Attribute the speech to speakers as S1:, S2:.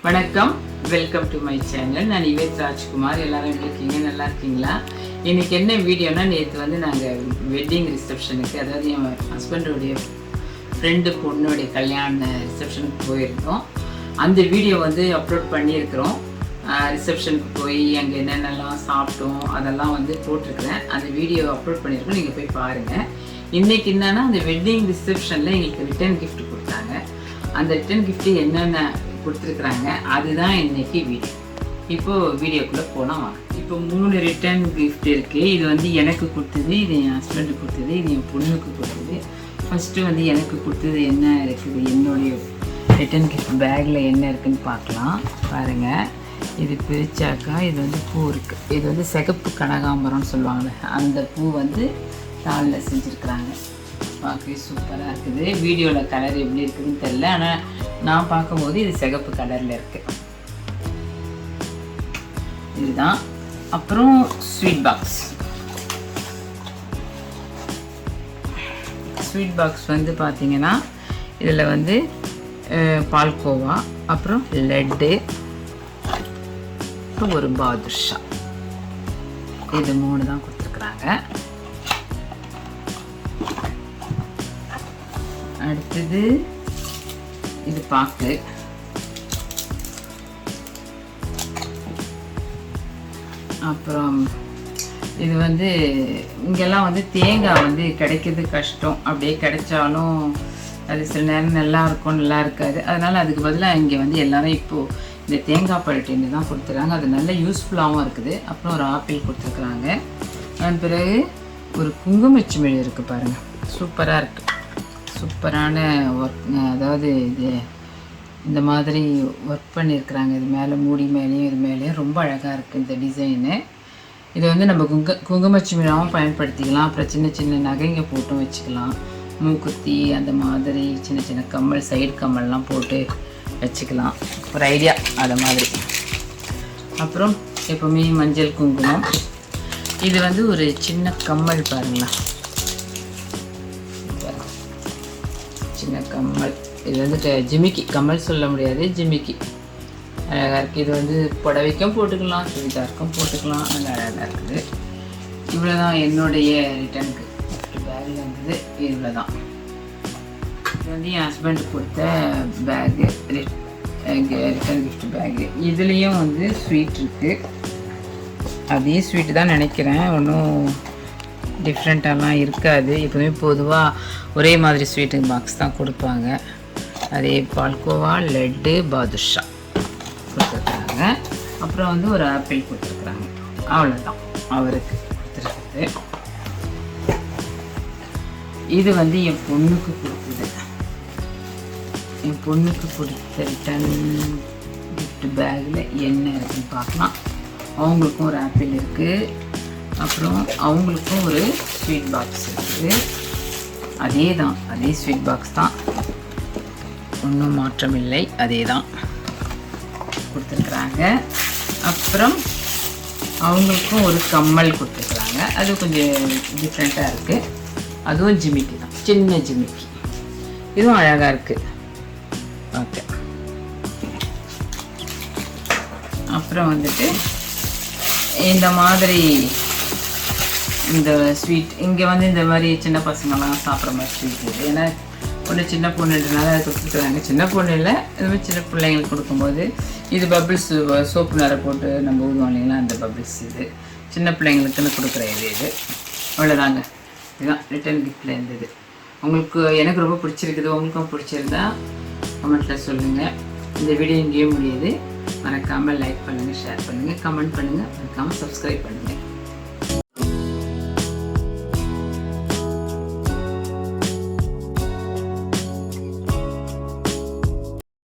S1: வணக்கம், welcome to my channel. நான் நிவேத் ராஜ்குமார். எல்லாரும் எப்படி இருக்கீங்க? நல்லா இருக்கீங்களா? இன்றைக்கி என்ன வீடியோனா, நேற்று வந்து நாங்கள் வெட்டிங் ரிசப்ஷனுக்கு, அதாவது என் ஹஸ்பண்டோடைய ஃப்ரெண்டு பொண்ணுடைய கல்யாண ரிசப்ஷனுக்கு போயிருந்தோம். அந்த வீடியோ வந்து அப்லோட் பண்ணியிருக்கிறோம். ரிசப்ஷனுக்கு போய் அங்கே என்னென்னலாம் சாப்பிட்டோம் அதெல்லாம் வந்து போட்டிருக்கிறேன். அந்த வீடியோ அப்லோட் பண்ணியிருக்கோம், நீங்கள் போய் பாருங்கள். இன்றைக்கி என்னென்னா, அந்த வெட்டிங் ரிசப்ஷனில் எங்களுக்கு ரிட்டர்ன் கிஃப்ட் கொடுத்தாங்க. அந்த ரிட்டர்ன் கிஃப்ட்டு என்னென்ன கொடுத்துருக்குறாங்க அதுதான் இன்றைக்கி வீடியோ. இப்போது வீடியோக்குள்ளே போனால் வாங்க. இப்போ 3 ரிட்டர்ன் கிஃப்ட் இருக்குது. இது வந்து எனக்கு கொடுத்தது, இது என் ஹஸ்பண்டுக்கு கொடுத்தது, இது என் பொண்ணுக்கு கொடுத்தது. ஃபஸ்ட்டு வந்து எனக்கு கொடுத்தது என்ன இருக்குது, என்னுடைய ரிட்டர்ன் கிஃப்ட் பேக்கில் என்ன இருக்குதுன்னு பார்க்கலாம். பாருங்கள், இது பிரிச்சாக்கா இது வந்து பூ இருக்குது. இது வந்து சிகப்பு கனகாம்பரம்னு சொல்லுவாங்கள்ல, அந்த பூ வந்து தாளில் செஞ்சுருக்குறாங்க. பார்க்கவே சூப்பராக இருக்குது. வீடியோவில் கலர் எப்படி இருக்குதுன்னு தெரில, ஆனால் நான் பார்க்கும்போது இது சிகப்பு கலரில் இருக்குது. இதுதான். அப்புறம் ஸ்வீட் பாக்ஸ் வந்து பார்த்தீங்கன்னா, இதில் வந்து பால்கோவா, அப்புறம் லட்டு, அப்புறம் ஒரு பாதுஷா, இது 3 தான் கொடுத்துருக்குறாங்க. அடுத்தது இது பாக்கு, அப்புறம் இது வந்து இங்கெல்லாம் வந்து தேங்காய் வந்து கிடைக்கிறது கஷ்டம். அப்படியே கிடைச்சாலும் அது சில நேரம் நல்லா இருக்கும், நல்லா இருக்காது. அதனால் அதுக்கு பதிலாக இங்கே வந்து எல்லோரும் இப்போது இந்த தேங்காய் பழட்டின்னு தான் கொடுத்துறாங்க. அது நல்ல யூஸ்ஃபுல்லாகவும் இருக்குது. அப்புறம் ஒரு ஆப்பிள் கொடுத்துருக்குறாங்க. அதன் பிறகு ஒரு குங்குமச்சிமிழ் இருக்குது பாருங்கள், சூப்பராக இருக்குது. சூப்பரான ஒர்க், அதாவது இது இந்த மாதிரி ஒர்க் பண்ணியிருக்கிறாங்க. இது மேலே மூடி மேலேயும் இது மேலேயும் ரொம்ப அழகாக இருக்குது இந்த டிசைனு. இது வந்து நம்ம குங்குமச்சிமிழாவும் பயன்படுத்திக்கலாம். அப்புறம் சின்ன சின்ன நகைங்க போட்டும் வச்சுக்கலாம். மூக்குத்தி அந்த மாதிரி சின்ன சின்ன கம்மல், சைடு கம்மல்லாம் போட்டு வச்சுக்கலாம். ஒரு ஐடியா அதை மாதிரி. அப்புறம் எப்போவுமே மஞ்சள் குங்குமம். இது வந்து ஒரு சின்ன கம்மல் பாருங்களா, சின்ன கம்மல். இது வந்து ஜிமிக்கி கம்மல் சொல்ல முடியாது, ஜிமிக்கி அழகாக இருக்குது. இது வந்து புடவைக்கும் போட்டுக்கலாம், சுடிதாருக்கும் போட்டுக்கலாம். அது அழகாக இருக்குது. இவ்வளோ தான் என்னுடைய ரிட்டர்னுக்கு பேக்கில் இருந்தது. இவ்வளோ தான். இது வந்து என் ஹஸ்பண்ட் கொடுத்த பேக்கு, ரிட்டர்ன் கிஃப்ட் பேக்கு. இதுலேயும் வந்து ஸ்வீட் இருக்குது. அதே ஸ்வீட்டு தான் நினைக்கிறேன், ஒன்றும் டிஃப்ரெண்ட்டாலாம் இருக்காது. எப்போவுமே பொதுவாக ஒரே மாதிரி ஸ்வீட்டு பாக்ஸ் தான் கொடுப்பாங்க. அதே பால்கோவா, லட்டு, பாதுஷா கொடுத்துருக்குறாங்க. அப்புறம் வந்து ஒரு ஆப்பிள் கொடுத்துருக்குறாங்க. அவ்வளோதான் அவருக்கு கொடுத்துருக்குது. இது வந்து என் பொண்ணுக்கு கொடுக்குது. என் பொண்ணுக்கு கொடுத்த ரிட்டன் கிஃப்ட் பேக்கில் என்ன இருக்குன்னு பார்க்கலாம். அவங்களுக்கும் ஒரு ஆப்பிள் இருக்குது. அப்புறம் அவங்களுக்கும் ஒரு ஸ்வீட் பாக்ஸ் இருக்குது. அதே தான், அதே ஸ்வீட் பாக்ஸ் தான், ஒன்றும் மாற்றம் இல்லை, அதே தான் கொடுத்துருக்குறாங்க. அப்புறம் அவங்களுக்கும் ஒரு கம்மல் கொடுத்துருக்குறாங்க. அது கொஞ்சம் டிஃப்ரெண்ட்டாக இருக்குது. அதுவும் ஜிமிக்கி தான், சின்ன ஜிமிக்கி. இதுவும் அழகாக இருக்குது ஓகே. அப்புறம் வந்துட்டு இந்த மாதிரி இந்த ஸ்வீட், இங்கே வந்து இந்த மாதிரி சின்ன பசங்கள்லாம் சாப்பிட்ற மாதிரி ஸ்வீட் இருக்குது. ஏன்னா ஒன்று சின்ன பொண்ணுன்றனால அதை கொடுத்துருக்குறாங்க. சின்ன பொண்ணு இல்லை, இது மாதிரி சின்ன பிள்ளைங்களுக்கு கொடுக்கும்போது இது பபிள்ஸ், சோப்பு நிற போட்டு நம்ம ஊதுவோம் இல்லைங்களா, அந்த பபிள்ஸ். இது சின்ன பிள்ளைங்களுக்குன்னு கொடுக்குற இது. அவ்வளோதாங்க, இதுதான் ரிட்டர்ன் கிஃப்டில் இருந்தது. உங்களுக்கு எனக்கு ரொம்ப பிடிச்சிருக்குது. உங்களுக்கும் பிடிச்சிருந்தா கமெண்ட்டில் சொல்லுங்கள். இந்த வீடியோ இங்கேயே முடியுது. மறக்காமல் லைக் பண்ணுங்கள், ஷேர் பண்ணுங்கள், கமெண்ட் பண்ணுங்கள், மறக்காமல் சப்ஸ்கிரைப் பண்ணுங்கள்.